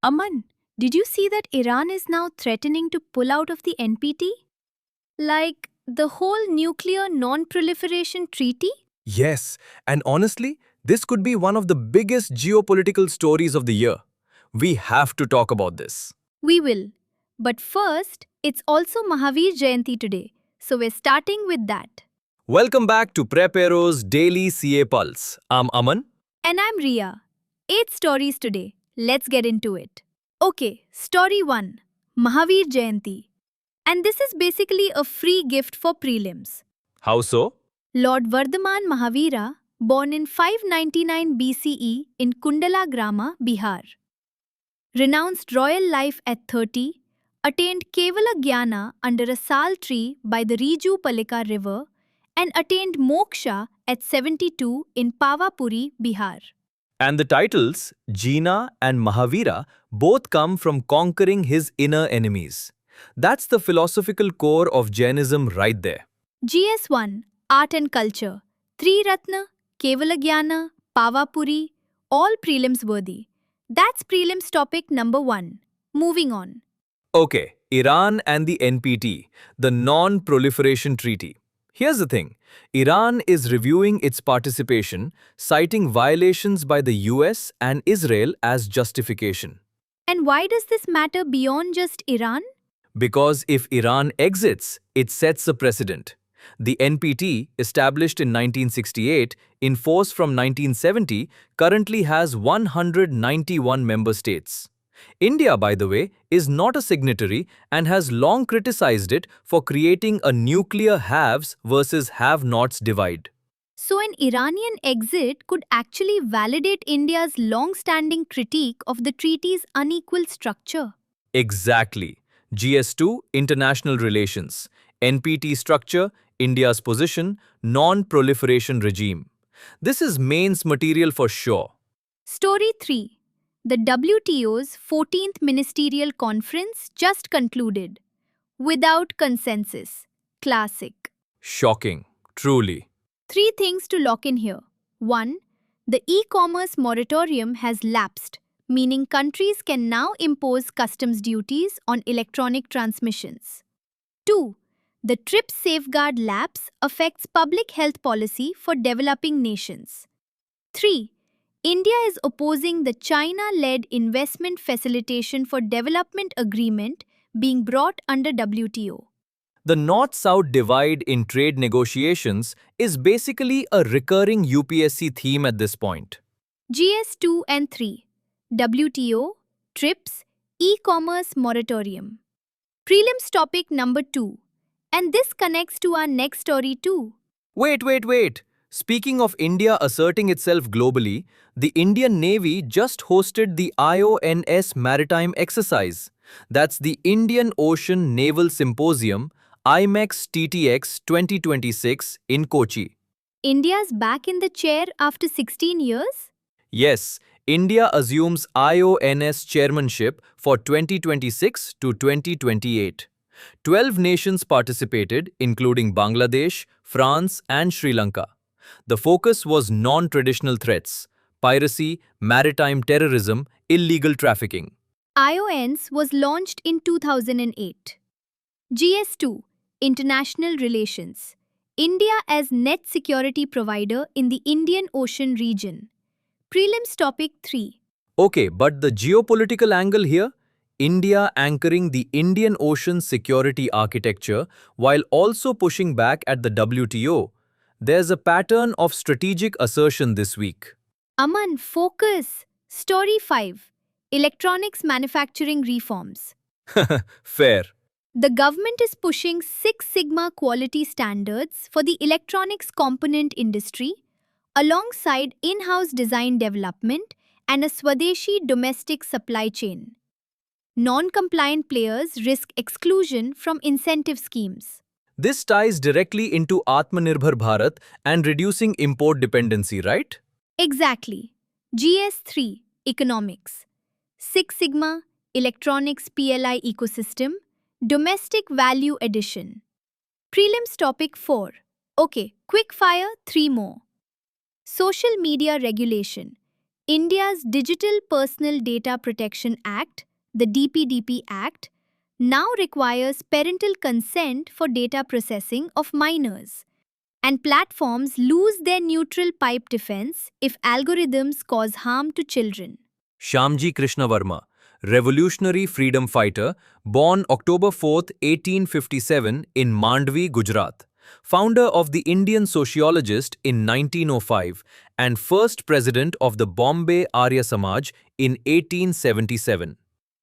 Aman, did you see that Iran is now threatening to pull out of the NPT? Like the whole nuclear non proliferation treaty? Yes, and honestly, this could be one of the biggest geopolitical stories of the year. We have to talk about this. We will. But first, it's also Mahavir Jayanti today, so we're starting with that. Welcome back to Preparo's Daily CA Pulse. I'm Aman. And I'm Ria. 8 stories today. Let's get into it. Okay, story 1 Mahavir Jayanti. And this is basically a free gift for prelims. How so? Lord Vardhaman Mahavira, born in 599 BCE in Kundala Bihar, renounced royal life at 30, attained Kevala Jnana under a sal tree by the Riju Palika river, and attained moksha at 72 in Pavapuri, Bihar. And the titles, Jina and Mahavira, both come from conquering his inner enemies. That's the philosophical core of Jainism right there. GS1 Art and Culture, Triratna, Kevala Jnana, Pavapuri, all prelims worthy. That's prelims topic number 1. Moving on. Okay, Iran and the NPT, the Non-Proliferation Treaty. Here's the thing, Iran is reviewing its participation, citing violations by the US and Israel as justification. And why does this matter beyond just Iran? Because if Iran exits, it sets a precedent. The NPT, established in 1968, in force from 1970, currently has 191 member states. India, by the way, is not a signatory and has long criticized it for creating a nuclear haves versus have-nots divide. So, an Iranian exit could actually validate India's long standing critique of the treaty's unequal structure. Exactly. GS2, International Relations. NPT structure, India's position, non-proliferation regime. This is mains material for sure. Story 3 The WTO's 14th Ministerial Conference just concluded. Without consensus. Classic. Shocking. Truly. 3 things to lock in here. 1. The e commerce moratorium has lapsed, meaning countries can now impose customs duties on electronic transmissions. 2. The TRIPS safeguard lapse affects public health policy for developing nations. 3. India is opposing the China led Investment Facilitation for Development Agreement being brought under WTO. The North-South divide in trade negotiations is basically a recurring UPSC theme at this point. GS2 and 3 WTO, TRIPS, e commerce moratorium. Prelims topic number 2. And this connects to our next story too. Wait. Speaking of India asserting itself globally, the Indian Navy just hosted the IONS Maritime Exercise. That's the Indian Ocean Naval Symposium, IMEX TTX 2026 in Kochi. India's back in the chair after 16 years? Yes, India assumes IONS chairmanship for 2026 to 2028. 12 nations participated, including Bangladesh, France, and Sri Lanka. The focus was non-traditional threats, piracy, maritime terrorism, illegal trafficking. IONS was launched in 2008. GS2 International Relations. India as net security provider in the Indian Ocean region. Prelims topic 3. Okay, but the geopolitical angle here? India anchoring the Indian Ocean security architecture while also pushing back at the WTO. There's a pattern of strategic assertion this week. Aman, focus. Story 5 Electronics Manufacturing Reforms. Fair. The government is pushing Six Sigma quality standards for the electronics component industry, alongside in house design development and a Swadeshi domestic supply chain. Non compliant players risk exclusion from incentive schemes. This ties directly into Atmanirbhar Bharat and reducing import dependency, right? Exactly. GS3 Economics. Six Sigma Electronics PLI Ecosystem. Domestic Value Addition. Prelims topic 4. Okay, quick fire 3 more. Social media regulation. India's Digital Personal Data Protection Act, the DPDP Act, now requires parental consent for data processing of minors. And platforms lose their neutral pipe defense if algorithms cause harm to children. Shyamji Krishna Varma, revolutionary freedom fighter, born October 4, 1857 in Mandvi, Gujarat. Founder of the Indian Sociologist in 1905 and first president of the Bombay Arya Samaj in 1877.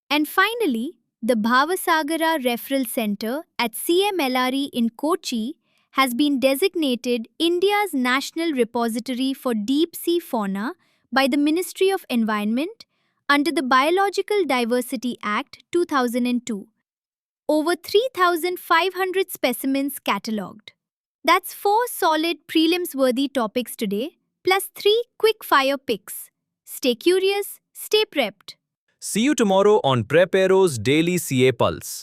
And finally, the Bhavasagara Referral Center at CMLRE in Kochi has been designated India's national repository for deep sea fauna by the Ministry of Environment under the Biological Diversity Act 2002. Over 3,500 specimens catalogued. That's 4 solid prelims-worthy topics today, plus 3 quick-fire picks. Stay curious, stay prepped. See you tomorrow on Preparo's Daily CA Pulse.